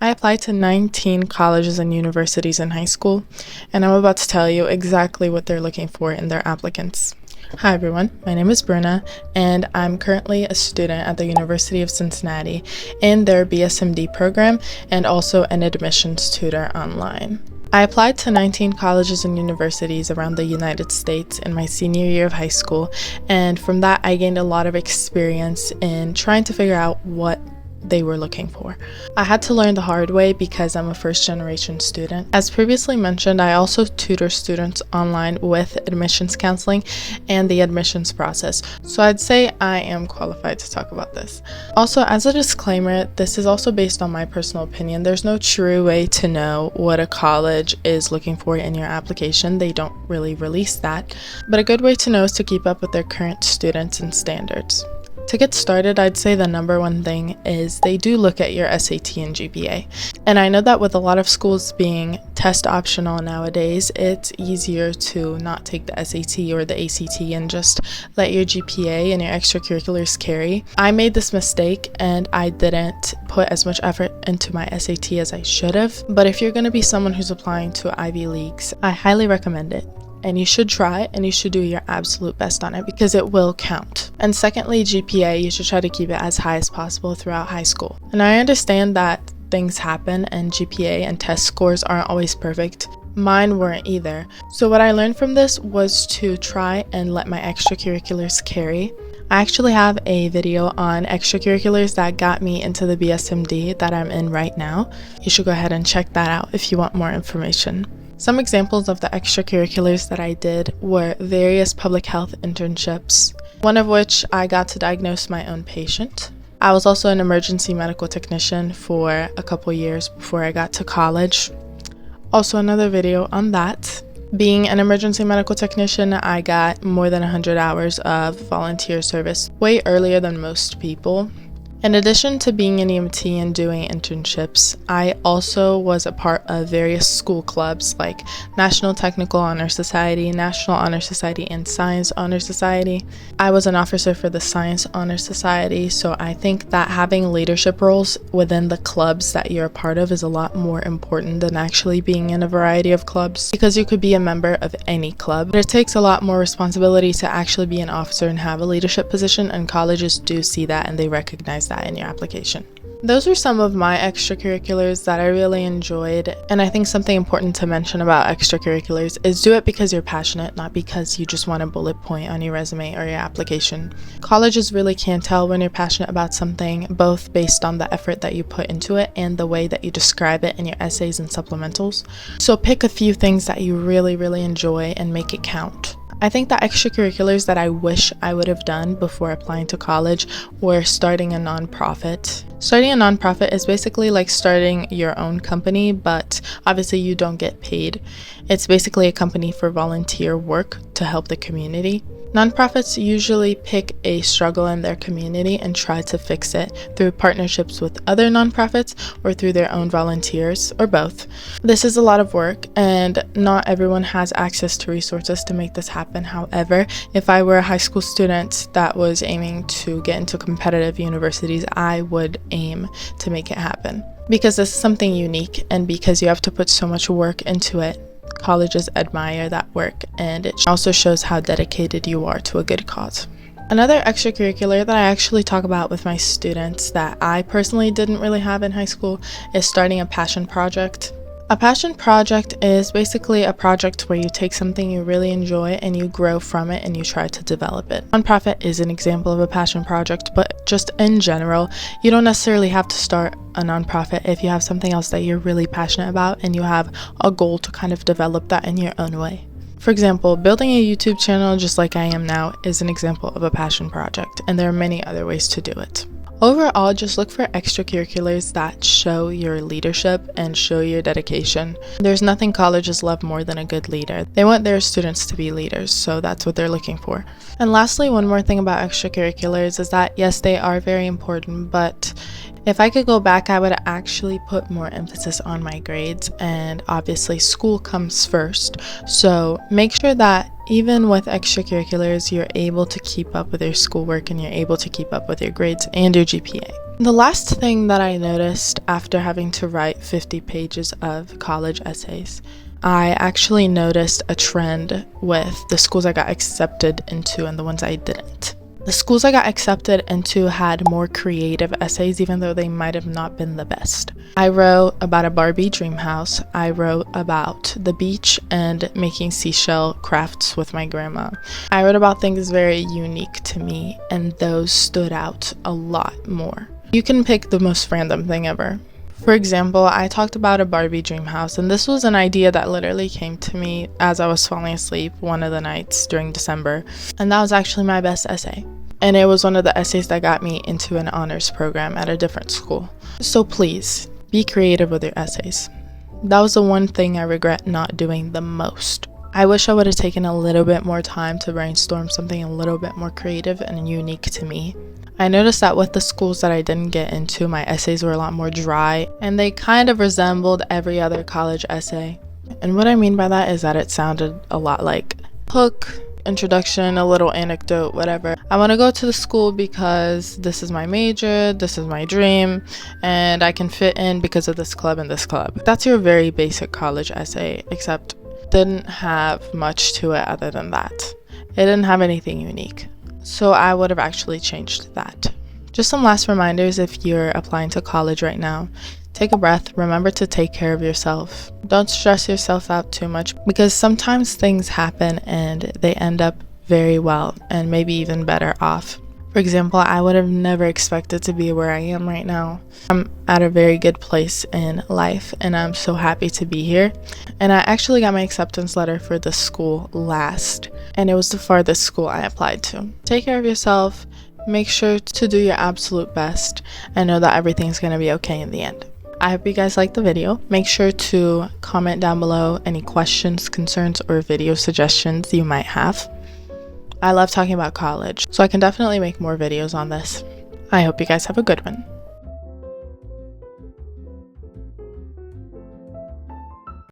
I applied to 19 colleges and universities in high school, and I'm about to tell you exactly what they're looking for in their applicants. Hi everyone, my name is Bruna, and I'm currently a student at the University of Cincinnati in their BSMD program and also an admissions tutor online. I applied to 19 colleges and universities around the United States in my senior year of high school, and from that I gained a lot of experience in trying to figure out what they were looking for. I had to learn the hard way because I'm a first-generation student. As previously mentioned, I also tutor students online with admissions counseling and the admissions process, so I'd say I am qualified to talk about this. Also, as a disclaimer, this is also based on my personal opinion. There's no true way to know what a college is looking for in your application. They don't really release that, but a good way to know is to keep up with their current students and standards. To get started, I'd say the number one thing is they do look at your SAT and GPA. And I know that with a lot of schools being test optional nowadays, it's easier to not take the SAT or the ACT and just let your GPA and your extracurriculars carry. I made this mistake and I didn't put as much effort into my SAT as I should have. But if you're going to be someone who's applying to Ivy Leagues, I highly recommend it. And you should try and you should do your absolute best on it because it will count. And secondly, GPA, you should try to keep it as high as possible throughout high school. And I understand that things happen and GPA and test scores aren't always perfect. Mine weren't either. So what I learned from this was to try and let my extracurriculars carry. I actually have a video on extracurriculars that got me into the BSMD that I'm in right now. You should go ahead and check that out if you want more information. Some examples of the extracurriculars that I did were various public health internships, one of which I got to diagnose my own patient. I was also an emergency medical technician for a couple years before I got to college. Also another video on that. Being an emergency medical technician, I got more than 100 hours of volunteer service, way earlier than most people. In addition to being an EMT and doing internships, I also was a part of various school clubs like National Technical Honor Society, National Honor Society, and Science Honor Society. I was an officer for the Science Honor Society, so I think that having leadership roles within the clubs that you're a part of is a lot more important than actually being in a variety of clubs, because you could be a member of any club. But it takes a lot more responsibility to actually be an officer and have a leadership position, and colleges do see that and they recognize that in your application. Those are some of my extracurriculars that I really enjoyed, and I think something important to mention about extracurriculars is do it because you're passionate, not because you just want a bullet point on your resume or your application. Colleges really can tell when you're passionate about something, both based on the effort that you put into it and the way that you describe it in your essays and supplementals. So pick a few things that you really enjoy and make it count. I think the extracurriculars that I wish I would have done before applying to college were starting a nonprofit. Starting a nonprofit is basically like starting your own company, but obviously you don't get paid. It's basically a company for volunteer work to help the community. Nonprofits usually pick a struggle in their community and try to fix it through partnerships with other nonprofits or through their own volunteers, or both. This is a lot of work and not everyone has access to resources to make this happen. However, if I were a high school student that was aiming to get into competitive universities, I would aim to make it happen. Because this is something unique and because you have to put so much work into it. Colleges admire that work, and it also shows how dedicated you are to a good cause. Another extracurricular that I actually talk about with my students that I personally didn't really have in high school is starting a passion project. A passion project is basically a project where you take something you really enjoy and you grow from it and you try to develop it. Nonprofit is an example of a passion project, but just in general, you don't necessarily have to start a nonprofit if you have something else that you're really passionate about and you have a goal to kind of develop that in your own way. For example, building a YouTube channel just like I am now is an example of a passion project, and there are many other ways to do it. Overall, just look for extracurriculars that show your leadership and show your dedication. There's nothing colleges love more than a good leader. They want their students to be leaders, so that's what they're looking for. And lastly, one more thing about extracurriculars is that yes, they are very important, but if I could go back, I would actually put more emphasis on my grades, and obviously school comes first. So make sure that even with extracurriculars, you're able to keep up with your schoolwork and you're able to keep up with your grades and your GPA. The last thing that I noticed after having to write 50 pages of college essays, I actually noticed a trend with the schools I got accepted into and the ones I didn't. The schools I got accepted into had more creative essays, even though they might have not been the best. I wrote about a Barbie dream house. I wrote about the beach and making seashell crafts with my grandma. I wrote about things very unique to me, and those stood out a lot more. You can pick the most random thing ever. For example, I talked about a Barbie dream house, and this was an idea that literally came to me as I was falling asleep one of the nights during December, and that was actually my best essay. And it was one of the essays that got me into an honors program at a different school. So please, be creative with your essays. That was the one thing I regret not doing the most. I wish I would have taken a little bit more time to brainstorm something a little bit more creative and unique to me. I noticed that with the schools that I didn't get into, my essays were a lot more dry, and they kind of resembled every other college essay. And what I mean by that is that it sounded a lot like hook, introduction, a little anecdote, whatever. I want to go to the school because this is my major, this is my dream, and I can fit in because of this club and this club. That's your very basic college essay, except it didn't have much to it other than that. It didn't have anything unique. So I would have actually changed that. Just some last reminders if you're applying to college right now. Take a breath. Remember to take care of yourself. Don't stress yourself out too much, because sometimes things happen and they end up very well and maybe even better off. For example, I would have never expected to be where I am right now. I'm at a very good place in life, and I'm so happy to be here. And I actually got my acceptance letter for this school last, and it was the farthest school I applied to. Take care of yourself, make sure to do your absolute best, and know that everything's going to be okay in the end. I hope you guys liked the video. Make sure to comment down below any questions, concerns, or video suggestions you might have. I love talking about college, so I can definitely make more videos on this. I hope you guys have a good one.